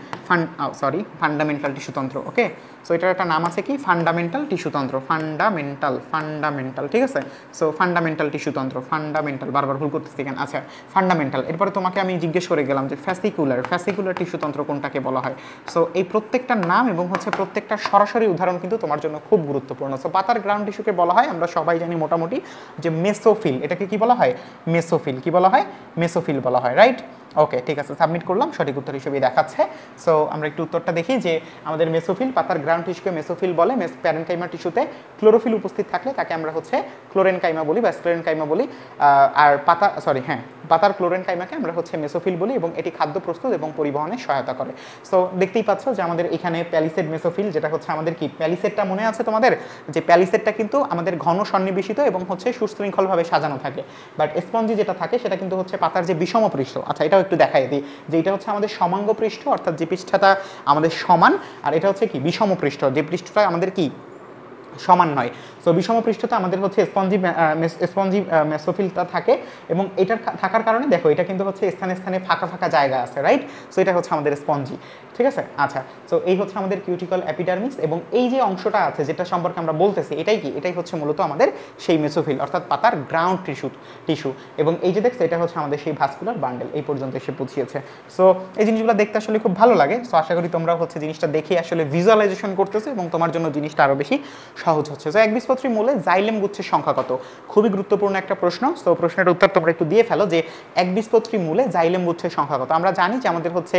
ফান্ডামেন্টাল টিস্যুতন্ত্র। ওকে, সো এটার একটা নাম আছে কি, ফান্ডামেন্টাল টিস্যুতন্ত্র, ফান্ডামেন্টাল, ঠিক আছে। সো ফান্ডামেন্টাল টিস্যুতন্ত্র, ফান্ডামেন্টাল, বারবার ভুল করতেছি কেন, আচ্ছা ফান্ডামেন্টাল। এরপরে তোমাকে আমি জিজ্ঞেস করে গেলাম যে ফ্যাসিকুলার টিস্যুতন্ত্র কোনটাকে বলা হয়। সো এই প্রত্যেকটা নাম এবং হচ্ছে প্রত্যেকটা সরাসরি উদাহরণ কিন্তু তোমার জন্য খুব গুরুত্বপূর্ণ। সো পাতার গ্রাউন্ড টিস্যুকে বলা হয়, আমরা সবাই জানি মোটামুটি, যে মেসোফিল। এটাকে কি বলা হয়? মেসোফিল। কি বলা হয়? মেসোফিল বলা হয়, রাইট। ওকে, ঠিক আছে, সাবমিট করলাম, সঠিক উত্তর হিসেবেই দেখাচ্ছে। সো আমরা একটু উত্তরটা দেখি, যে আমাদের মেসোফিল, পাতার গ্রাউন্ড টিস্যুকে মেসোফিল বলে। প্যারেনকাইমা টিস্যুতে ক্লোরোফিল উপস্থিত থাকলে তাকে আমরা হচ্ছে ক্লোরেনকাইমা বলি বা স্ক্লেরেনকাইমা বলি। আর পাতার ক্লোরেনকাইমাকে আমরা হচ্ছে মেসোফিল বলি, এবং এটি খাদ্য প্রস্তুত এবং পরিবহনে সহায়তা করে। সো দেখতেই পাচ্ছ যে আমাদের এখানে প্যালিসেড মেসোফিল, যেটা হচ্ছে আমাদের কি, প্যালিসেডটা মনে আছে তোমাদের, যে প্যালিসেডটা কিন্তু আমাদের ঘন সন্নিবেশিত এবং হচ্ছে সুশৃঙ্খলভাবে সাজানো থাকে। বাট স্পঞ্জি যেটা থাকে সেটা কিন্তু হচ্ছে পাতার যে বিষম পৃষ্ঠ। আচ্ছা, এটাও একটু দেখাই দিই, যে এটা হচ্ছে আমাদের সমাঙ্গ পৃষ্ঠ, অর্থাৎ যে পৃষ্ঠটা আমাদের সমান, আর এটা হচ্ছে কি বিষম পৃষ্ঠ, যে পৃষ্ঠটা আমাদের কি সমান নয়। সো বিষম পৃষ্ঠতে আমাদের হচ্ছে স্পঞ্জি মেসোফিলটা থাকে, এবং এটার থাকার কারণে দেখো এটা কিন্তু হচ্ছে স্থানে স্থানে ফাঁকা ফাঁকা জায়গা আছে, রাইট। সো এটা হচ্ছে আমাদের স্পঞ্জি, ঠিক আছে। আচ্ছা, সো এই হচ্ছে আমাদের কিউটিকল এপিডার্মিস, এবং এই যে অংশটা আছে যেটা সম্পর্কে আমরা বলতেছি, এটাই কি, এটাই হচ্ছে মূলত আমাদের সেই মেসোফিল, অর্থাৎ পাতার গ্রাউন্ড টিস্যু। এবং এই যে দেখছো, এটা হচ্ছে আমাদের সেই ভাস্কুলার বান্ডেল। এই পর্যন্ত এসে বুঝিয়েছে। সো এই জিনিসগুলো দেখতে আসলে খুব ভালো লাগে। সো আশা করি তোমরা হচ্ছে জিনিসটা দেখে আসলে ভিজুয়ালাইজেশন করতেছো, এবং তোমার জন্য জিনিসটা আরও বেশি সহজ হচ্ছে। তো একবীজপত্রী মূলে জাইলেম গুচ্ছের সংখ্যা কত? খুবই গুরুত্বপূর্ণ একটা প্রশ্ন। তো প্রশ্নের উত্তর তোমরা একটু দিয়ে ফেলো, যে একবীজপত্রী মূলে জাইলেম গুচ্ছের সংখ্যা কত? আমরা জানি যে আমাদের হচ্ছে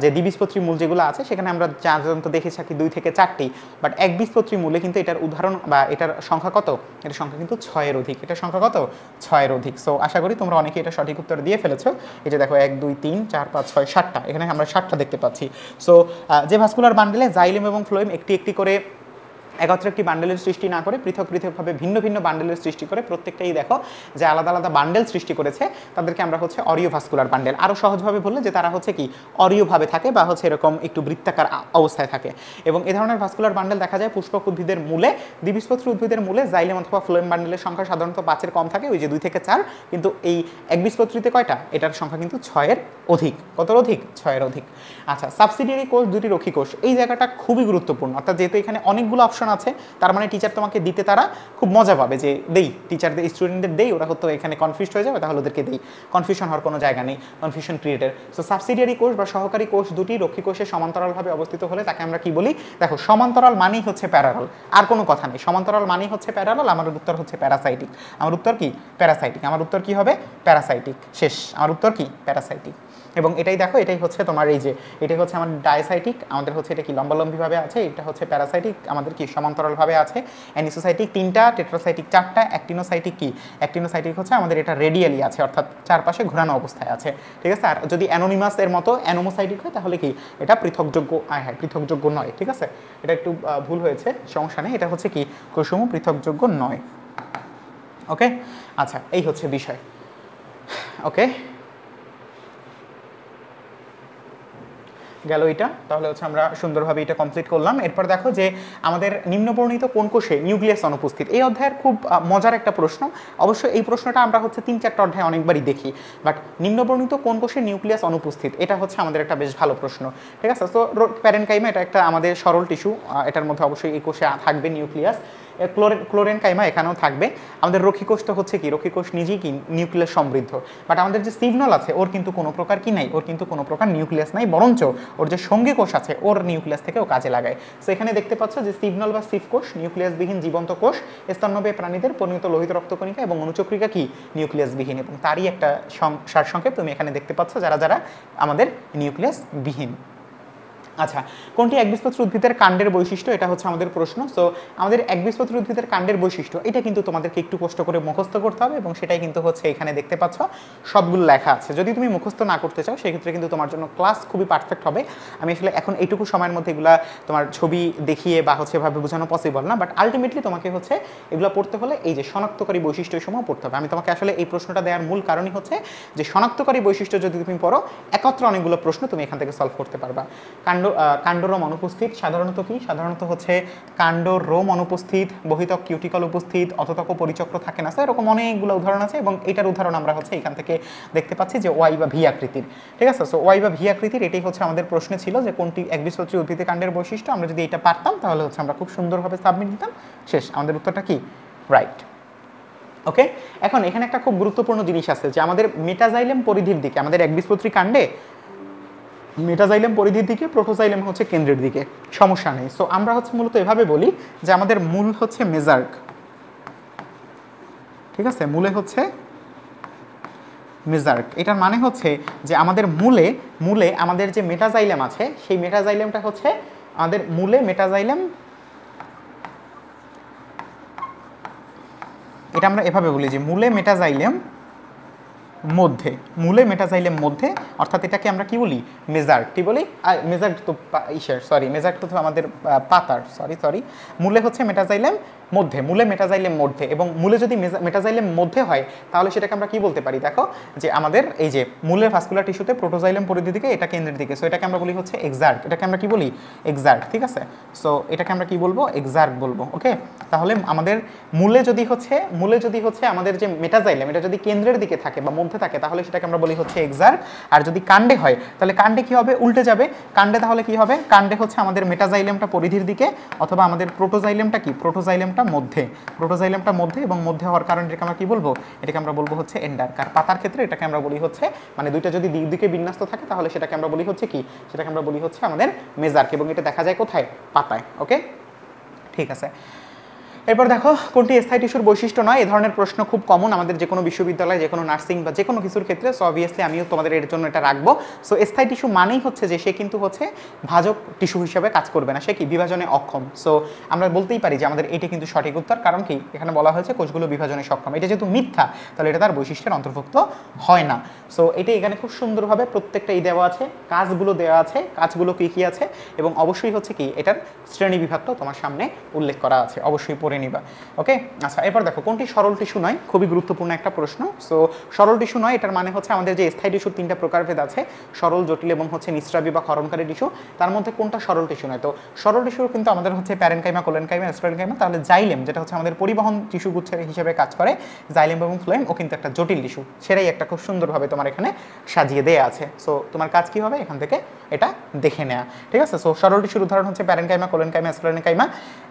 যে দ্বিবীজপত্রী মূল যেগুলো আছে, সেখানে আমরা সাধারণত দেখে থাকি 2 থেকে 4টি, বাট একবীজপত্রী মূলে কিন্তু এটার উদাহরণ বা এটার সংখ্যা কত? এটার সংখ্যা কিন্তু 6-এর অধিক। এটার সংখ্যা কত? 6-এর অধিক। সো আশা করি তোমরা অনেকে এটা সঠিক উত্তর দিয়ে ফেলেছো। এই যে দেখো 1 2 3 4 5 6 7টা, এখানে আমরা 7টা দেখতে পাচ্ছি। সো যে ভাস্কুলার বান্ডেলে জাইলেম এবং ফ্লোয়েম একটি একটি করে একত্রে একটি বান্ডেলের সৃষ্টি না করে পৃথক পৃথকভাবে ভিন্ন ভিন্ন বান্ডেলের সৃষ্টি করে, প্রত্যেকটাই দেখো যে আলাদা আলাদা বান্ডেল সৃষ্টি করেছে, তাদেরকে আমরা হচ্ছে অরিওভাস্কুলার বান্ডেল। আরও সহজভাবে বললে যে তারা হচ্ছে কি অরিওভাবে থাকে, বা হচ্ছে এরকম একটু বৃত্তাকার অবস্থায় থাকে। এবং এই ধরনের ভাস্কুলার বান্ডেল দেখা যায় পুষ্পক উদ্ভিদের মূলে। দ্বিবীজপত্রী উদ্ভিদের মূলে জাইলেম অথবা ফ্লোয়েম বান্ডেলের সংখ্যা সাধারণত 5-এর কম থাকে, ওই যে 2 থেকে 4, কিন্তু এই একবীজপত্রীতে কয়টা? এটার সংখ্যা কিন্তু 6-এর অধিক। কতর অধিক? 6-এর অধিক। আচ্ছা, সাবসিডিয়ারি কোষ, দুটি রক্ষী কোষ, এই জায়গাটা খুবই গুরুত্বপূর্ণ। অর্থাৎ যেহেতু এখানে অনেকগুলো অপশন আছে, তার মানে টিচার তোমাকে দিতে তারা খুব মজা পাবে, যে টিচারদের স্টুডেন্টদের দেই, ওরা হয়তো এখানে কনফিউজড হয়ে যাবে, তাহলে ওদেরকে দেই, কনফিউশন হওয়ার কোনো জায়গা নেই, কনফিউশন ক্রিয়েটেড। সো সাবসিডিয়ারি কোষ বা সহকারী কোষ দুটি রক্ষী কোষে সমান্তরালভাবে অবস্থিত হলে তাকে আমরা কি বলি? দেখো, সমান্তরাল মানেই হচ্ছে প্যারালাল, আর কোনো কথা নেই। সমান্তরাল মানেই হচ্ছে প্যারালাল। আমার উত্তর হচ্ছে প্যারাসাইটিক। আমার উত্তর কি? প্যারাসাইটিক। আমার উত্তর কি হবে? প্যারাসাইটিক। শেষ। আমার উত্তর কি? প্যারাসাইটিক। এবং এটাই দেখো, এটাই হচ্ছে তোমার এই যে, এটাই হচ্ছে আমাদের ডায়াসাইটিক, আমাদের হচ্ছে এটা কি লম্বালম্বিভাবে আছে, এটা হচ্ছে প্যারাসাইটিক, আমাদের কি সমান্তরালভাবে আছে। অ্যানিসোসাইটিক 3টা, টেট্রাসাইটিক 4টা, অ্যাক্টিনোসাইটিক কি, অ্যাক্টিনোসাইটিক হচ্ছে আমাদের এটা রেডিয়ালি আছে, অর্থাৎ চারপাশে ঘোরানো অবস্থায় আছে, ঠিক আছে। আর যদি অ্যানোনিমাস এর মতো অ্যানোমোসাইটিক হয় তাহলে কি এটা পৃথকযোগ্য, হ্যাঁ পৃথকযোগ্য নয়, ঠিক আছে। এটা একটু ভুল হয়েছে, সমস্যা নেই, এটা হচ্ছে কি কুসুম পৃথকযোগ্য নয়। ওকে, আচ্ছা এই হচ্ছে বিষয়। ওকে, গেল এটা, তাহলে হচ্ছে আমরা সুন্দরভাবে এটা কমপ্লিট করলাম। এরপর দেখো যে আমাদের নিম্নবর্ণিত কোন কোষে নিউক্লিয়াস অনুপস্থিত। এই অধ্যায়ের খুব মজার একটা প্রশ্ন, অবশ্যই এই প্রশ্নটা আমরা হচ্ছে 3-4টা অধ্যায়ে অনেকবারই দেখি, বাট নিম্নবর্ণিত কোন কোষে নিউক্লিয়াস অনুপস্থিত এটা হচ্ছে আমাদের একটা বেশ ভালো প্রশ্ন, ঠিক আছে। তো প্যারেনকাইমা এটা একটা আমাদের সরল টিস্যু, এটার মধ্যে অবশ্যই এই কোষে থাকবে নিউক্লিয়াস। ক্লোরেনকাইমা এখানেও থাকবে। আমাদের রক্ষীকোষটা হচ্ছে কি, রক্ষীকোষ নিজেই কি নিউক্লিয়াস সমৃদ্ধ, বাট আমাদের যে সিগন্যাল আছে ওর কিন্তু কোনো প্রকার কি নাই, ওর কিন্তু কোনো প্রকার নিউক্লিয়াস নাই, বরঞ্চ ওর যে সঙ্গী কোষ আছে ওর নিউক্লিয়াস থেকে ও কাজে লাগায়। সো এখানে দেখতে পাচ্ছ যে সিগন্যাল বা সিফ কোষ নিউক্লিয়াসবিহীন জীবন্ত কোষ, স্তন্যপায়ী প্রাণীদের পরিণত লোহিত রক্তকণিকা এবং অনুচক্রিকা কি নিউক্লিয়াসবিহীন, এবং তারই একটা সারসংক্ষেপ তুমি এখানে দেখতে পাচ্ছ যারা যারা আমাদের নিউক্লিয়াসবিহীন। আচ্ছা, কোনটি একবীজপত্রী উদ্ভিদের কাণ্ডের বৈশিষ্ট্য, এটা হচ্ছে আমাদের প্রশ্ন। সো আমাদের একবীজপত্রী উদ্ভিদের কাণ্ডের বৈশিষ্ট্য এটা কিন্তু তোমাদেরকে একটু কষ্ট করে মুখস্থ করতে হবে, এবং সেটাই কিন্তু হচ্ছে এখানে দেখতে পাচ্ছ সবগুলো লেখা আছে। যদি তুমি মুখস্থ না করতে চাও সেক্ষেত্রে কিন্তু তোমার জন্য ক্লাস খুবই পারফেক্ট হবে। আমি আসলে এখন এইটুকু সময়ের মধ্যে এগুলা তোমার ছবি দেখিয়ে বা হচ্ছে এভাবে বোঝানো পসিবল না, বাট আলটিমেটলি তোমাকে হচ্ছে এগুলো পড়তে হলে এই যে শনাক্তকারী বৈশিষ্ট্য সময় পড়তে হবে। আমি তোমাকে আসলে এই প্রশ্নটা দেওয়ার মূল কারণই হচ্ছে যে শনাক্তকারী বৈশিষ্ট্য যদি তুমি পড়ো একত্র অনেকগুলো প্রশ্ন তুমি এখান থেকে সলভ করতে পারবা। কাণ্ডরোম অনুপস্থিত সাধারণত কি, সাধারণত হচ্ছে কাণ্ডরোম অনুপস্থিত, বহিতক কিউটিকল উপস্থিত, অততক পরিচক্র থাকে না, এরকম অনেকগুলো উদাহরণ আছে, এবং এটার উদাহরণ আমরা হচ্ছে এখান থেকে দেখতে পাচ্ছি যে ওয়াই বা ভি আকৃতির, ঠিক আছে। সো ওয়াই বা ভি আকৃতির এটাই হচ্ছে আমাদের প্রশ্নে ছিল যে কোনটি একবীজপত্রী উদ্ভিদের কাণ্ডের বৈশিষ্ট্য। আমরা যদি এটা পারতাম তাহলে হচ্ছে আমরা খুব সুন্দরভাবে সাবমিট দিতাম, শেষ, আমাদের উত্তরটা কি রাইট। ওকে, এখন এখানে একটা খুব গুরুত্বপূর্ণ জিনিস আছে যে আমাদের মেটাজাইলেম পরিধির দিকে, আমাদের একবীজপত্রী কাণ্ডে মেটাজাইলেম পরিধির দিকে, প্রোটোজাইলেম হচ্ছে কেন্দ্রের দিকে, সমস্যা নেই। সো আমরা হচ্ছে মূলত এভাবে বলি যে আমাদের মূল হচ্ছে মেজার্ক, ঠিক আছে, মূলে হচ্ছে মেজার্ক। এটার মানে হচ্ছে যে আমাদের মূলে আমাদের যে মেটাজাইলেম আছে সেই মেটাজাইলেমটা হচ্ছে আমাদের মূলে মেটাজাইলেম, এটা আমরা এভাবে বলি যে মূলে মেটাজাইলেম মধ্যে, অর্থাৎ এটাকে আমরা কি বলি মেজার্ক, কি বলি মেজার্ক তো মেজার্ক তো আমাদের পাতার, মূলে হচ্ছে মেটাজাইলেম মধ্যে, মূলে মেটাজাইলেম মধ্যে, এবং মূলে যদি মেটাজাইলেম মধ্যে হয় তাহলে সেটাকে আমরা কি বলতে পারি, দেখো যে আমাদের এই যে মূলের ভাস্কুলার টিস্যুতে প্রোটোজাইলেম পরিধি দিকে, এটা কেন্দ্রের দিকে, সো এটাকে আমরা বলি হচ্ছে এক্সার্ক, এটাকে আমরা কি বলি এক্সার্ক, ঠিক আছে। সো এটাকে আমরা কি বলবো এক্সার্ক বলবো। ওকে, তাহলে আমাদের মূলে যদি হচ্ছে আমাদের যে মেটাজাইলেম এটা যদি কেন্দ্রের দিকে থাকে বা মধ্যে থাকে তাহলে সেটাকে আমরা বলি হচ্ছে এক্সার্ক। আর যদি কাণ্ডে হয় তাহলে কাণ্ডে কি হবে, উল্টে যাবে, কাণ্ডে তাহলে কি হবে, কাণ্ডে হচ্ছে আমাদের মেটাজাইলেমটা পরিধির দিকে, অথবা আমাদের প্রোটোজাইলেমটা কি, প্রোটোজাইলেমটা মধ্যে, এবং মধ্যে হওয়ার কারণে এটাকে আমরা কি বলবো, এটাকে আমরা বলবো হচ্ছে এন্ডার্ক। আর পাতার ক্ষেত্রে এটাকে আমরা বলি হচ্ছে, মানে দুইটা যদি দিক দিকে বিন্যস্ত থাকে তাহলে সেটাকে আমরা বলি হচ্ছে কি, সেটাকে আমরা বলি হচ্ছে আমাদের মেজার্ক, এবং এটা দেখা যায় কোথায়, পাতায়। ওকে, ঠিক আছে। এরপর দেখো কোনটি স্থায়ী টিস্যুর বৈশিষ্ট্য নয়। এই ধরনের প্রশ্ন খুব কমন আমাদের যে কোনো বিশ্ববিদ্যালয়ে, যে কোনো নার্সিং বা যে কোনো কিছুর ক্ষেত্রে। সো অবভিয়াসলি আমিও তোমাদের এর জন্য এটা রাখবো। সো স্থায়ী টিস্যু মানেই হচ্ছে যে সে কিন্তু হচ্ছে ভাজক টিস্যু হিসাবে কাজ করবে না, সে কি বিভাজনে অক্ষম। সো আমরা বলতেই পারি যে আমাদের এটা কিন্তু সঠিক উত্তর, কারণ কি এখানে বলা হয়েছে কোষগুলো বিভাজনে সক্ষম। এটা যেহেতু মিথ্যা তাহলে এটা তার বৈশিষ্ট্যের অন্তর্ভুক্ত হয় না। সো এটা এখানে খুব সুন্দরভাবে প্রত্যেকটা দেওয়া আছে, কাজগুলো দেওয়া আছে, কাজগুলো কী কী আছে, এবং অবশ্যই হচ্ছে কি এটার শ্রেণী বিভাগটাও তোমার সামনে উল্লেখ করা আছে, অবশ্যই পড়ে নিবা। ওকে, আচ্ছা এরপর দেখো কোনটি সরল টিস্যু নয়, খুবই গুরুত্বপূর্ণ একটা প্রশ্ন। সো সরল টিস্যু নয় এটার মানে হচ্ছে আমাদের যে স্থায়ী টিস্যুর 3টা প্রকারভেদ আছে, সরল, জটিল এবং হচ্ছে নিঃস্রাবী বা ক্ষরণকারী টিস্যু, তার মধ্যে কোনটা সরল টিস্যু নয়। তো সরল টিস্যু কিন্তু আমাদের হচ্ছে প্যারেনকাইমা, কোলেনকাইমা, স্ক্লেরেনকাইমা। তাহলে জাইলেম যেটা হচ্ছে আমাদের পরিবহন টিস্যু গুচ্ছের হিসেবে কাজ করে, জাইলেম এবং ফ্লোয়েম ও কিন্তু একটা জটিল টিস্যু, সেটাই একটা খুব সুন্দরভাবে তোমার এখানে সাজিয়ে দেয়া আছে। সো তোমার কাজ কি হবে এখান থেকে এটা দেখে নেওয়া, ঠিক আছে। সো সরল টিস্যুর উদাহরণ হচ্ছে প্যারেনকাইমা, কোলেনকাইমা, স্ক্লেরেনকাইমা।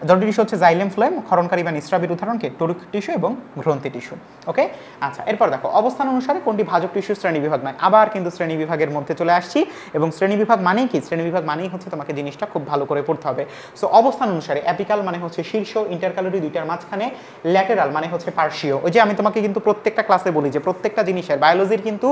জটিল টিস্যু হচ্ছে জাইলেম, ফ্লোয়েম। ক্ষরণকারী বা নিঃস্রাবীর উদাহরণকে টরিক টিস্যু এবং গ্রন্থি টিস্যু। ওকে, আচ্ছা এরপর দেখো অবস্থান অনুসারে কোনটি ভাজক টিস্যু শ্রেণীবিভাগ নয়। আবার কিন্তু শ্রেণীবিভাগের মধ্যে চলে আসছি এবং শ্রেণীবিভাগ মানেই কি, শ্রেণীবিভাগ মানেই হচ্ছে তোমাকে জিনিসটা খুব ভালো করে পড়তে হবে। সো অবস্থান অনুসারে অ্যাপিকাল মানে হচ্ছে শীর্ষ, ইন্টারক্যালোরি দুইটার মাঝখানে, ল্যাটেরাল মানে হচ্ছে পার্শ্বীয়। ওই যে আমি তোমাকে কিন্তু প্রত্যেকটা ক্লাসে বলি যে প্রত্যেকটা জিনিসের বায়োলজির কিন্তু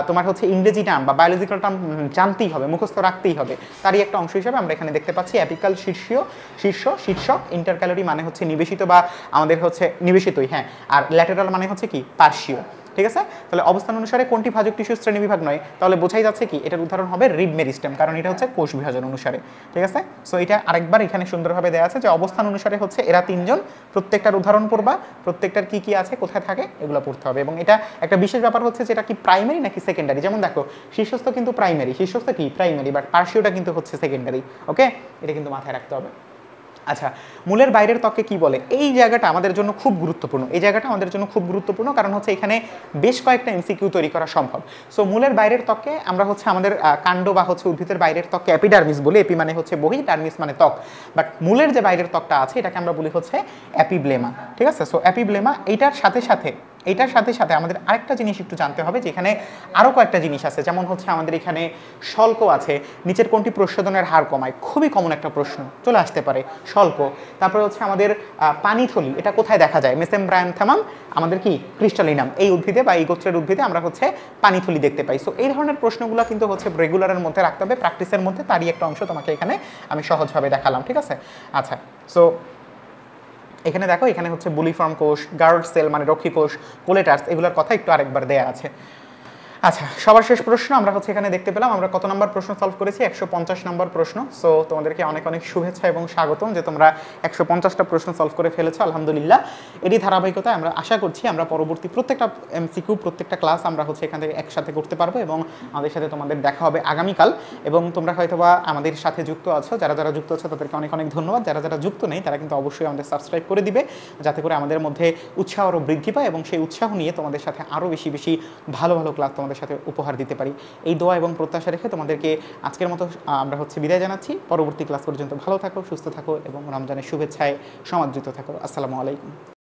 তোমার হচ্ছে ইংরেজি টার্ম বা বায়োলজিক্যাল টার্ম জানতেই হবে, মুখস্থ রাখতেই হবে। তারই একটা অংশ হিসাবে আমরা এখানে দেখতে পাচ্ছি অ্যাপিকাল শীর্ষক, ইন্টারক্যালোরি মানে হচ্ছে নিবেশিত বা আমাদের হচ্ছে নিবেশিতই, হ্যাঁ, আর ল্যাটেরাল মানে হচ্ছে কি পার্শ্বীয়। ঠিক আছে, তাহলে অবস্থান অনুসারে কোনটি ভাজক টিস্যুর শ্রেণীবিভাগ নয়, তাহলে বোঝাই যাচ্ছে কি এটার উদাহরণ হবে রিব মেরিস্টেম, কারণ এটা হচ্ছে কোষ বিভাজন অনুসারে। ঠিক আছে, সো এটা আরেকবার এখানে সুন্দরভাবে দেওয়া আছে যে অবস্থান অনুসারে হচ্ছে এরা তিনজন, প্রত্যেকটার উদাহরণ পড়বা, প্রত্যেকটার কি কি আছে, কোথায় থাকে, এগুলো পড়তে হবে। এবং এটা একটা বিশেষ ব্যাপার হচ্ছে যেটা কি প্রাইমারি নাকি সেকেন্ডারি। যেমন দেখো শীর্ষস্থ কিন্তু প্রাইমারি, শীর্ষস্থ কি প্রাইমারি, বাট পার্শ্বীয়টা কিন্তু হচ্ছে সেকেন্ডারি। ওকে, এটা কিন্তু মাথায় রাখতে হবে। আচ্ছা, মূলের বাইরের ত্বককে কি বলে? এই জায়গাটা আমাদের জন্য খুব গুরুত্বপূর্ণ, এই জায়গাটা আমাদের জন্য খুব গুরুত্বপূর্ণ, কারণ হচ্ছে এখানে বেশ কয়েকটা এমসিকিউ তৈরি করা সম্ভব। সো মূলের বাইরের ত্বককে আমরা হচ্ছে আমাদের কাণ্ড বা হচ্ছে উদ্ভিদের বাইরের ত্বককে এপিডার্মিস বলি। এপি মানে হচ্ছে বহি, ডার্মিস মানে ত্বক, বাট মূলের যে বাইরের ত্বকটা আছে এটাকে আমরা বলি হচ্ছে অ্যাপিব্লেমা। ঠিক আছে, সো অ্যাপিব্লেমা এইটার সাথে আমাদের আরেকটা জিনিস একটু জানতে হবে, যেখানে আরও কয়েকটা জিনিস আছে, যেমন হচ্ছে আমাদের এখানে শল্ক আছে। নিচের কোনটি প্রস্বেদনের হার কমায়? খুবই কমন একটা প্রশ্ন চলে আসতে পারে, শল্ক। তারপরে হচ্ছে আমাদের পানিথলি, এটা কোথায় দেখা যায়? মেসেমব্রায়ানথামাম আমাদের কি ক্রিস্টালিনাম, এই উদ্ভিদে বা এই গোত্রের উদ্ভিদে আমরা হচ্ছে পানিথলি দেখতে পাই। সো এই ধরনের প্রশ্নগুলো কিন্তু হচ্ছে রেগুলারের মধ্যে রাখতে হবে, প্র্যাকটিসের মধ্যে। তারই একটা অংশ তোমাকে এখানে আমি সহজভাবে দেখালাম। ঠিক আছে, আচ্ছা, সো এখানে দেখো, এখানে হচ্ছে বুলিফর্ম কোষ, গার্ড সেল মানে রক্ষী কোষ, কোলেটার্স, এগুলোর কথা একটু আরেকবার দেয়া আছে। আচ্ছা, সবার শেষ প্রশ্ন আমরা হচ্ছে এখানে দেখতে পেলাম আমরা কত নম্বর প্রশ্ন সলভ করেছি? 150 নম্বর প্রশ্ন। সো তোমাদেরকে অনেক অনেক শুভেচ্ছা এবং স্বাগতম যে তোমরা 150টা প্রশ্ন সলভ করে ফেলেছো, আলহামদুলিল্লাহ। এরই ধারাবাহিকতায় আমরা আশা করছি আমরা পরবর্তী প্রত্যেকটা এমসিকিউ, প্রত্যেকটা ক্লাস আমরা হচ্ছে এখান থেকে একসাথে করতে পারবো এবং আমাদের সাথে তোমাদের দেখা হবে আগামীকাল। এবং তোমরা হয়তোবা আমাদের সাথে যুক্ত আছো, যারা যারা যুক্ত আছো তাদেরকে অনেক অনেক ধন্যবাদ। যারা যারা যুক্ত নেই তারা কিন্তু অবশ্যই আমাদের সাবস্ক্রাইব করে দিবে, যাতে করে আমাদের মধ্যে উৎসাহ আরও বৃদ্ধি পায় এবং সেই উৎসাহ নিয়ে তোমাদের সাথে আরও বেশি বেশি ভালো ভালো ক্লাস তোমাদের সাথে উপহার দিতে পারি। এই দোয়া এবং প্রত্যাশা রেখে তোমাদেরকে আজকের মতো আমরা হচ্ছে বিদায় জানাচ্ছি। পরবর্তী ক্লাস পর্যন্ত ভালো থাকো, সুস্থ থাকো এবং রমজানের শুভেচ্ছায় সমাদৃত থাকো। আসসালামু আলাইকুম।